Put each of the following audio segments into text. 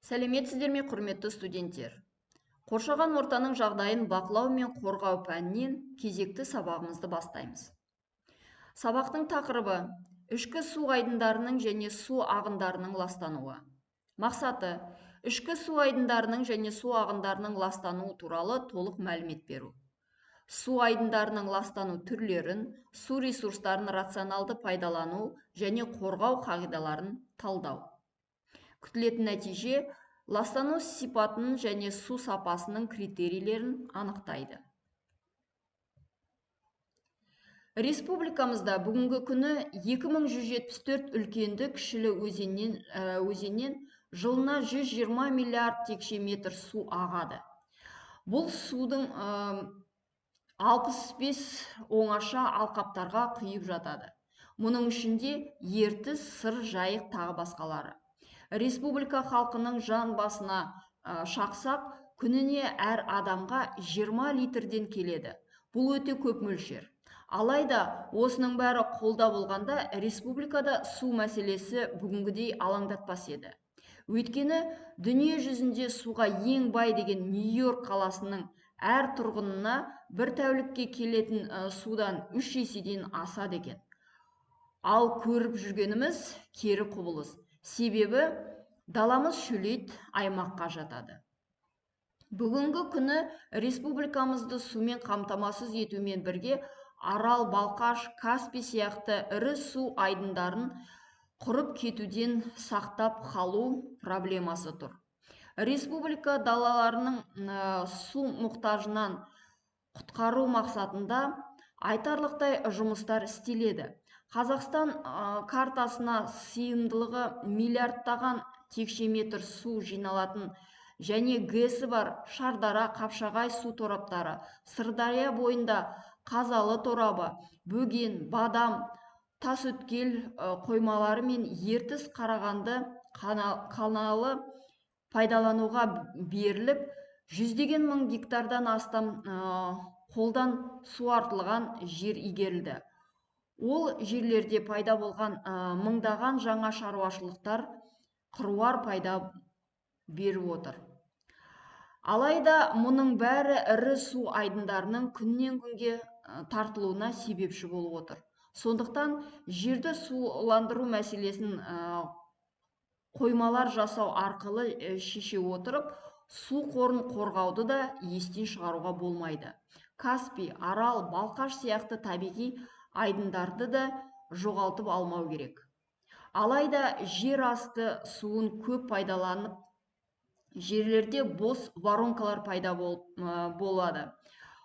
Сәлеметсіздер ме, құрметті студенттер? Қоршаған ортаның жағдайын бақылау мен қорғау пәнінен кезекті сабағымызды бастаймыз. Сабақтың тақырыбы ішкі су айдындарының және су ағындарының ластануы. Мақсаты ішкі су айдындарының және су ағындарының ластануы туралы толық мәлімет беру. Су айдындарының ластану түрлерін, су ресурстарын рационалды пайдалану және қорғау қағидаларын талдау. Күтілетін нәтиже ластану сипатын және су сапасының критерийлерін анықтайды. Республикамызда бүгінгі күні 2174 үлкенді кішілі өзеннен жылына 120 миллиард текше метр су ағады. Бұл судың 65 оңаша алқаптарға құйып жатады. Мұның ішінде Ертіс, Сыр, Жайық тағы басқалары. Республика халқының жан басына шақсақ, күніне әр адамға 20 литрден келеді. Бұл өте көп мөлшер. Алайда, осының бәрі қолда болғанда, республикада су мәселесі бүгінгідей алаңдатпас еді. Өйткені, дүние жүзінде суға ең бай деген Нью-Йорк қаласының әр тұрғынына бір тәулікке келетін судан 3 еседен асады екен. Ал көріп жүргеніміз кері құбылыс. Себебі даламыз шөлейт аймаққа жатады. Бүгінгі күні республикамызды сумен қамтамасыз етумен бірге Арал, Балқаш, Каспий сияқты ірі су айдындарын құрып кетуден сақтап қалу проблемасы тұр. Республика далаларының су мұқтажынан құтқару мақсатында айтарлықтай жұмыстар істеледі. Қазақстан картасына сыйымдылығы миллиардтаған текше метр су жиналатын және ГЭСі бар Шардара, Қапшағай су тораптары, Сырдария бойында Қазалы торабы, Бөген, Бадам, Тасөткел қоймалары мен Ертіс Қарағанды каналы пайдалануға беріліп, жүздеген мың гектардан астам қолдан суартылған жер игерілді. Ол жерлерде пайда болған мыңдаған жаңа шаруашылықтар қыруар пайда беріп отыр. Алайда, мұның бәрі ірі су айдындарының күннен күнге тартылуына себепші болып отыр. Сондықтан, жерді суландыру мәселесін қоймалар жасау арқылы шеше отырып, су қорын қорғауды да естен шығаруға болмайды. Каспий, Арал, Балқаш сияқты табиғи айдындарды да жоғалтып алмау керек. Алайда, жер асты суын көп пайдаланып, жерлерде бос воронкалар пайда болады.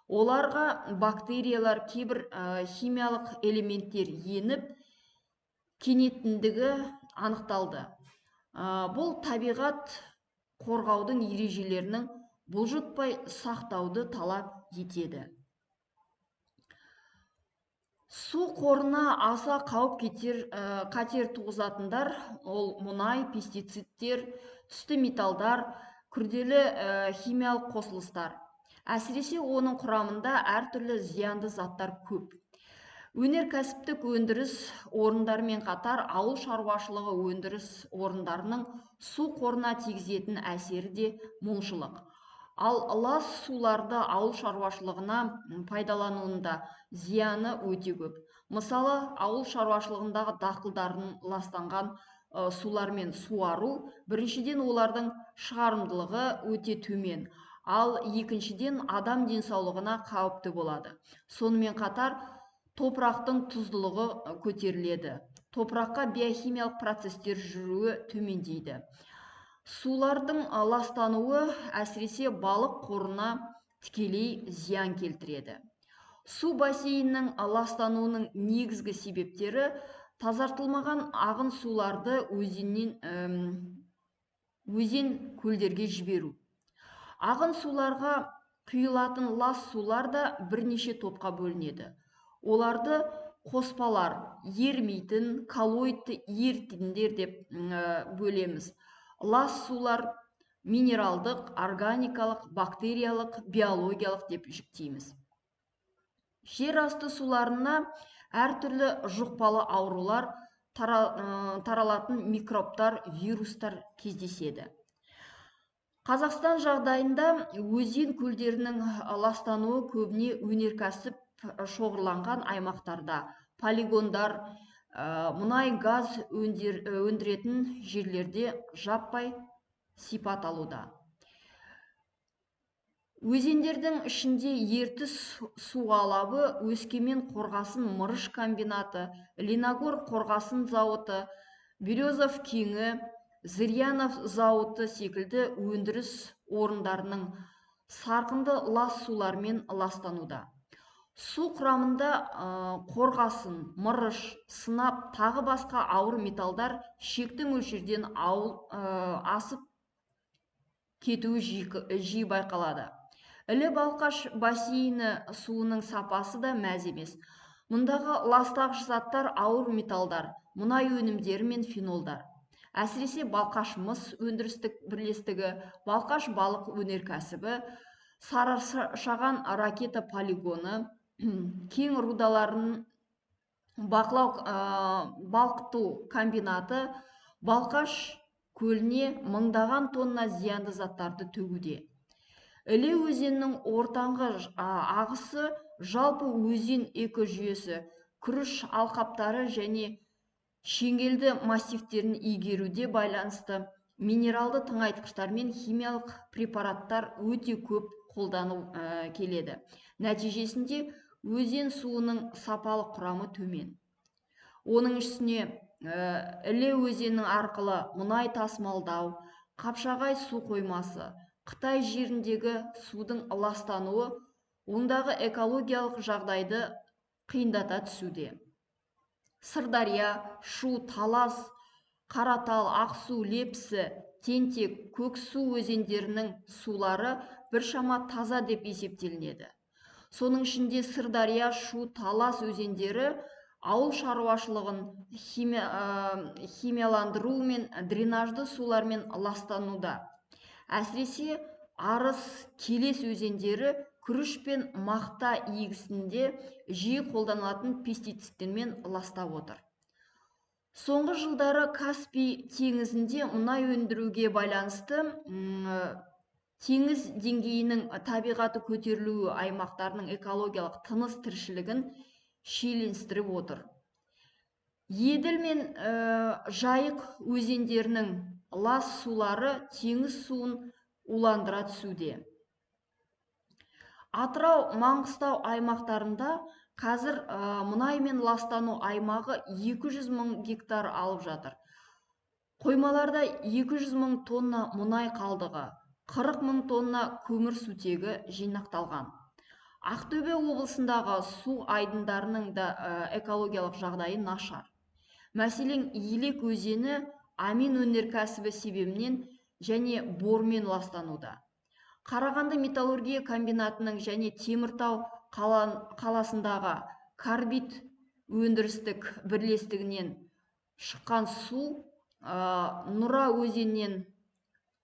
Оларға бактериялар, кейбір химиялық элементтер еніп, кенетіндігі анықталды. Бұл табиғат қорғаудың ережелерінің бұлжытпай сақтауды талап етеді. Су қорына аса қауіп қатер туғызатындар ол мұнай, пестицидтер, түсті металдар, күрделі химиялық қосылыстар. Әсіресе оның құрамында әртүрлі зиянды заттар көп. Өнеркәсіптік өндіріс орындарымен қатар ауыл шаруашылығы өндіріс орындарының су қорына тигізетін әсері де молшылық. Ал лас суларды ауыл шаруашылығына пайдалануында зияны өте көп. Мысалы, ауыл шаруашылығындағы дақылдарын ластанған сулармен суару, біріншіден олардың шығарымдылығы өте төмен, ал екіншіден адам денсаулығына қауіпті болады. Сонымен қатар, топырақтың тұздылығы көтеріледі. Топыраққа биохимиялық процестер жүруі төмендейді. Сулардың ластануы әсіресе балық қорына тікелей зиян келтіреді. Су бассейнінің ластануының негізгі себептері тазартылмаған ағын суларды өзен көлдерге жіберу. Ағын суларға құйылатын лас сулар да бірнеше топқа бөлінеді. Оларды қоспалар, ерімейтін, коллоидты ерітінділер деп бөлеміз. Лас сулар минералдық, органикалық, бактериялық, биологиялық деп жіктейміз. Жер асты суларына әртүрлі жұқпалы аурулар таралатын микробтар, вирустар кездеседі. Қазақстан жағдайында өзен көлдерінің ластануы көбіне өнеркәсіп шоғырланған аймақтарда, полигондар, мұнай газ өндіретін жерлерде жаппай сипат алуда. Өзендердің ішінде Ертіс су алабы, Өскемен қорғасын мырыш комбинаты, Леногор қорғасын зауыты, Березов кеңі, Зырянов зауыты секілді өндіріс орындарының сарқынды лас сулармен ластануда. Су құрамында қорғасын, мырыш, сынап, тағы басқа ауыр металдар шекті мөлшерден асып кетуі жиі байқалады. Іле-Балқаш бассейні суының сапасы да мәз емес. Мұндағы ластағыш заттар ауыр металдар, мұнай өнімдері мен фенолдар. Әсіресе Балқаш мыс өндірістік бірлестігі, Балқаш балық өнеркәсібі, Сарышаған ракета полигоны, кен рудаларын балқыту комбинаты Балқаш көліне мыңдаған тонна зиянды заттарды төгуде. Іле өзенінің ортаңғы ағысы жалпы өзен экожүйесі, күріш алқаптары және шеңгелді массивтерін игеруде байланысты минералды тыңайтқыштар мен химиялық препараттар өте көп қолдану келеді. Нәтижесінде өзен суының сапалық құрамы төмен. Оның үстіне Іле өзенінің арқылы мұнай тасымалдау, Қапшағай су қоймасы, Қытай жеріндегі судың ластануы ондағы экологиялық жағдайды қиындата түсуде. Сырдария, Шу, Талас, Қаратал, Ақсу, Лепсі, Тентек, Көксу өзендерінің сулары біршама таза деп есептелінеді. Соның ішінде Сырдария, Шу, Талас өзендері ауыл шаруашылығын химияландыру мен дренажды сулармен ластануда. Әсіресе Арыс, Келес өзендері күріш пен мақта егісінде жиі қолданылатын пестицидтермен ластап отыр. Соңғы жылдары Каспий теңізінде мұнай өндіруге байланысты теңіз деңгейінің табиғаты көтерілуі аймақтарының экологиялық тыныс тіршілігін шиеленістіріп отыр. Еділ мен Жайық өзендерінің лас сулары теңіз суын уландыра түсуде. Атырау, Маңғыстау аймақтарында қазір мұнай мен ластану аймағы 200 мың гектар алып жатыр. Қоймаларда 200 мың тонна мұнай қалдығы, 40 мың тонна көмірсутегі жинақталған. Ақтөбе облысындағы су айдындарының да экологиялық жағдайы нашар. Мәселен, Елек өзені амин өнеркәсібі себебінен және бормен ластануда. Қарағанды металлургия комбинатының және Теміртау қаласындағы карбид өндірістік бірлестігінен шыққан су Нұра өзенінен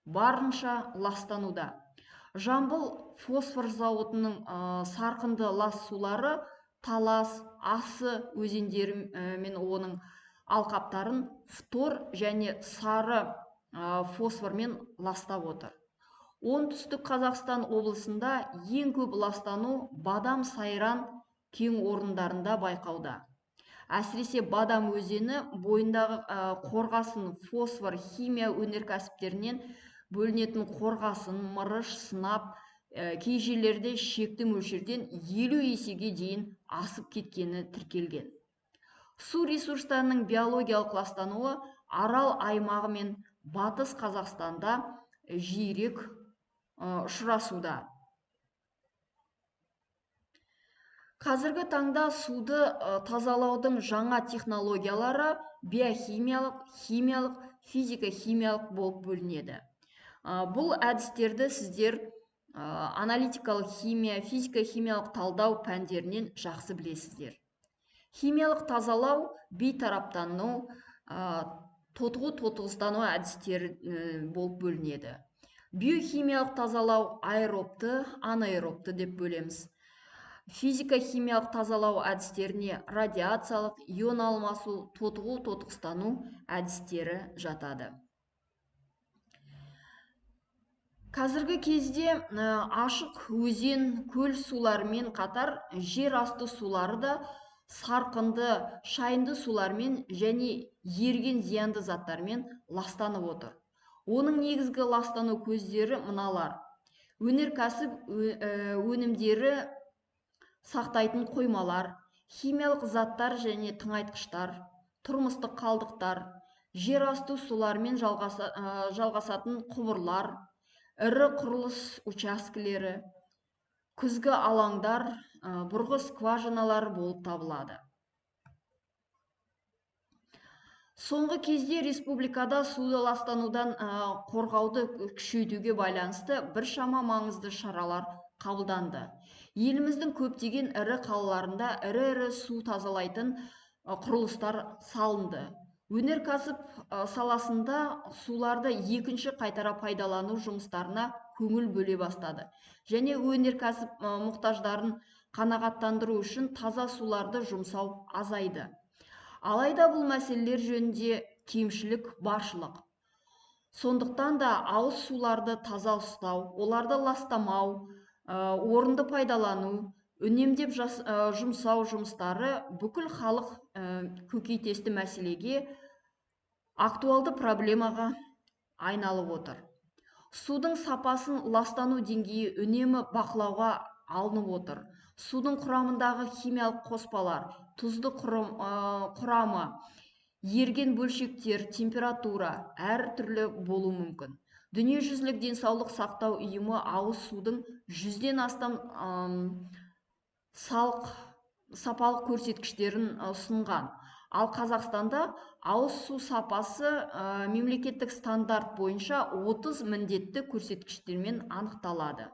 барынша ластануда. Жамбыл фосфор зауытының сарқынды лас сулары Талас, Асы өзендері мен оның алқаптарын фтор және сары фосформен ластап отыр. Оңтүстік Қазақстан облысында ең көп ластану Бадам Сайран кен орындарында байқауда. Әсіресе Бадам өзені бойындағы қорғасын фосфор химия өнеркәсіптерінен бөлінетін қорғасын, мырыш, сынап, кей жерлерде шекті мөлшерден 50 есеге дейін асып кеткені тіркелген. Су ресурстарының биологиялық ластануы Арал аймағы мен Батыс Қазақстанда жиірек ұшырасуда. Қазіргі таңда суды тазалаудың жаңа технологиялары биохимиялық, химиялық, физика-химиялық болып бөлінеді. Бұл әдістерді сіздер аналитикалық химия, физика-химиялық талдау пәндерінен жақсы білесіздер. Химиялық тазалау, бейтараптану, тотығу тотығыстану әдістері болып бөлінеді. Биохимиялық тазалау аэробты, анаэробты деп бөлеміз. Физика-химиялық тазалау әдістеріне радиациялық, ион алмасу, тотығу тотығыстану әдістері жатады. Қазіргі кезде ашық өзен, көл суларымен қатар жер асты сулары да сарқынды, шайынды сулармен және еріген зиянды заттармен ластанып отыр. Оның негізгі ластану көздері мыналар: өнеркәсіп өнімдері сақтайтын қоймалар, химиялық заттар және тыңайтқыштар, тұрмыстық қалдықтар, жер асты суларымен жалғасатын құбырлар, ірі құрылыс учаскелері, күзгі алаңдар, бұрғы скважиналар болып табылады. Соңғы кезде республикада суды ластанудан қорғауды күшейтуге байланысты біршама маңызды шаралар қабылданды. Еліміздің көптеген ірі қалаларында ірі су тазалайтын құрылыстар салынды. Өнеркәсіп саласында суларды екінші қайтара пайдалану жұмыстарына көңіл бөле бастады. Және өнеркәсіп мұқтаждарын қанағаттандыру үшін таза суларды жұмсау азайды. Алайда бұл мәселелер жөнінде кемшілік баршылық. Сондықтан да ауыз суларды таза ұстау, оларды ластамау, орынды пайдалану, үнемдеп жұмсау жұмыстары бүкіл халық көкейтесті мәселеге, актуалды проблемаға айналып отыр. Судың сапасын ластану деңгейі үнемі бақылауға алынып отыр. Судың құрамындағы химиялық қоспалар, тұзды құрамы, еріген бөлшектер, температура әртүрлі болуы мүмкін. Дүниежүзілік денсаулық сақтау ұйымы ауыз судың 100-ден астам сапалық көрсеткіштерін ұсынған. Ал Қазақстанда ауыз су сапасы мемлекеттік стандарт бойынша 30 міндетті көрсеткіштермен анықталады.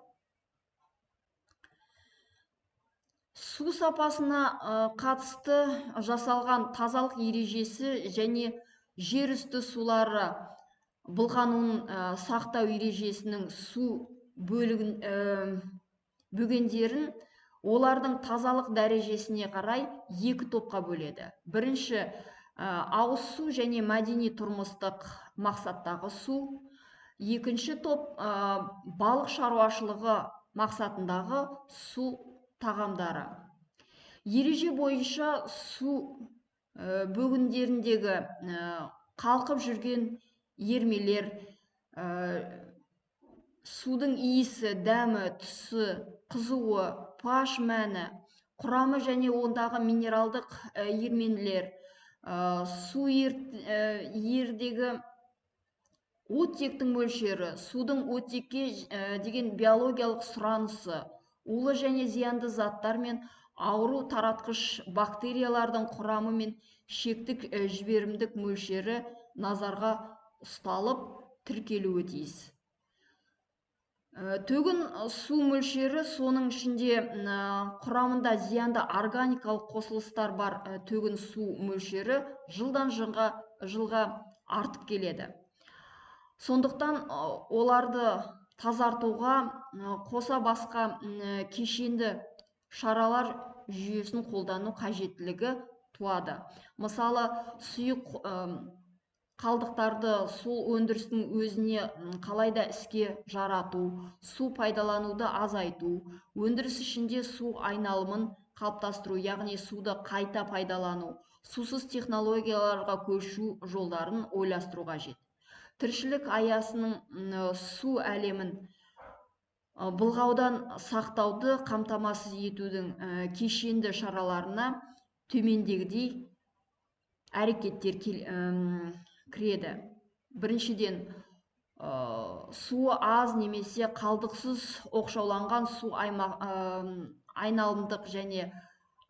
Су сапасына қатысты жасалған тазалық ережесі және жер үсті сулары былғануын сақтау ережесінің су бөгендерін олардың тазалық дәрежесіне қарай екі топқа бөледі. Бірінші, ауыз су және мәдени тұрмыстық мақсаттағы су. Екінші топ, балық шаруашылығы мақсатындағы су тағамдары. Ереже бойынша су бөгендеріндегі қалқып жүрген ермелер, судың иісі, дәмі, түсі, қызуы, pH мәні, құрамы және ондағы минералдық ерменілер, су ердегі оттектің мөлшері, судың оттекке деген биологиялық сұранысы, улы және зиянды заттар мен ауру таратқыш бактериялардың құрамы мен шектік жіберімдік мөлшері назарға ұсталып тіркелуі тиіс. Төгін су мөлшері, соның ішінде құрамында зиянды органикалық қосылыстар бар төгін су мөлшері жылдан жылға артып келеді. Сондықтан оларды тазартуға қоса басқа кешенді шаралар жүйесін қолдану қажеттілігі туады. Мысалы, сұйық қалдықтарды сол өндірістің өзіне қалайда іске жарату, су пайдалануды азайту, өндіріс ішінде су айналымын қалыптастыру, яғни суды қайта пайдалану, сусыз технологияларға көшу жолдарын ойластыру қажет. Тіршілік аясының су әлемін былғаудан сақтауды қамтамасыз етудің кешенді шараларына төмендегідей әрекеттер кіреді. Біріншіден, суы аз немесе қалдықсыз оқшауланған су айналымдық және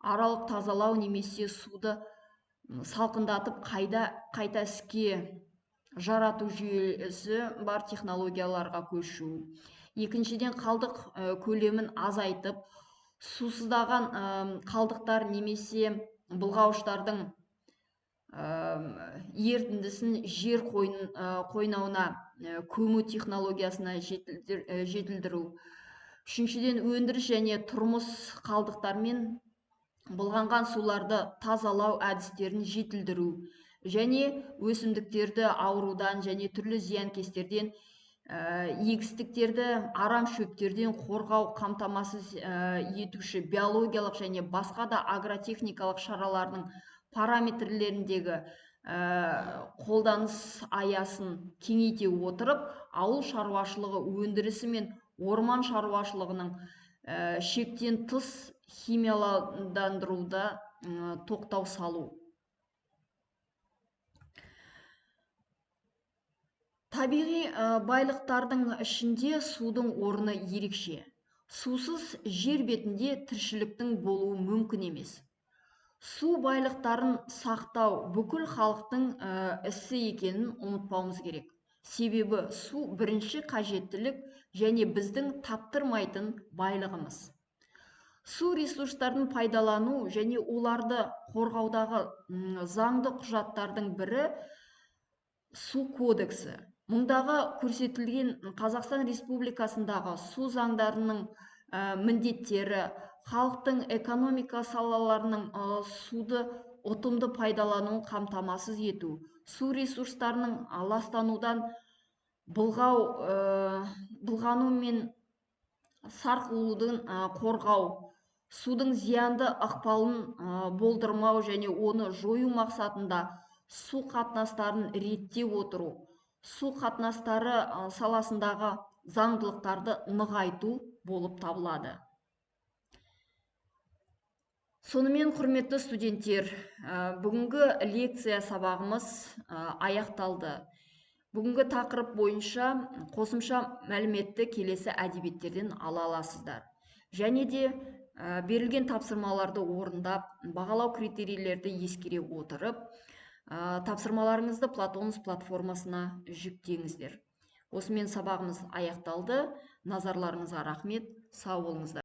аралық тазалау немесе суды салқындатып қайта іске жарату жүйесі бар технологияларға көшу. Екіншіден, қалдық көлемін азайтып, сусыздаған қалдықтар немесе былғауыштардың ерітіндісін жер қойнауына көму технологиясына жетілдіру. Үшіншіден, өндіріс және тұрмыс қалдықтармен былғанған суларды тазалау әдістерін жетілдіру және өсімдіктерді аурудан және түрлі зиянкестерден егістіктерді арам шөптерден қорғау қамтамасыз етуші биологиялық және басқа да агротехникалық шаралардың параметрлеріндегі қолданыс аясын кеңейте отырып, ауыл шаруашылығы өндірісі мен орман шаруашылығының шектен тыс химияландыруда тоқтау салу. Табиғи байлықтардың ішінде судың орны ерекше. Сусыз жер бетінде тіршіліктің болуы мүмкін емес. Су байлықтарын сақтау бүкіл халықтың ісі екенін ұмытпауымыз керек. Себебі су бірінші қажеттілік және біздің таптырмайтын байлығымыз. Су ресурстарын пайдалану және оларды қорғаудағы заңды құжаттардың бірі су кодексі. Мұндағы көрсетілген Қазақстан Республикасындағы су заңдарының міндеттері халықтың экономика салаларының суды ұтымды пайдалануын қамтамасыз ету, су ресурстарының ластанудан былғану мен сарқылудан қорғау, судың зиянды ықпалын болдырмау және оны жою мақсатында су қатынастарын реттеп отыру, су қатынастары саласындағы заңдылықтарды нығайту болып табылады. Сонымен, құрметті студенттер, бүгінгі лекция сабағымыз аяқталды. Бүгінгі тақырып бойынша қосымша мәліметті келесі әдебиеттерден ала аласыздар. Және де берілген тапсырмаларды орындап, бағалау критерийлерді ескере отырып, тапсырмаларыңызды Платонус платформасына жүктеңіздер. Осымен сабағымыз аяқталды. Назарларыңызға рахмет. Сау болыңыздар.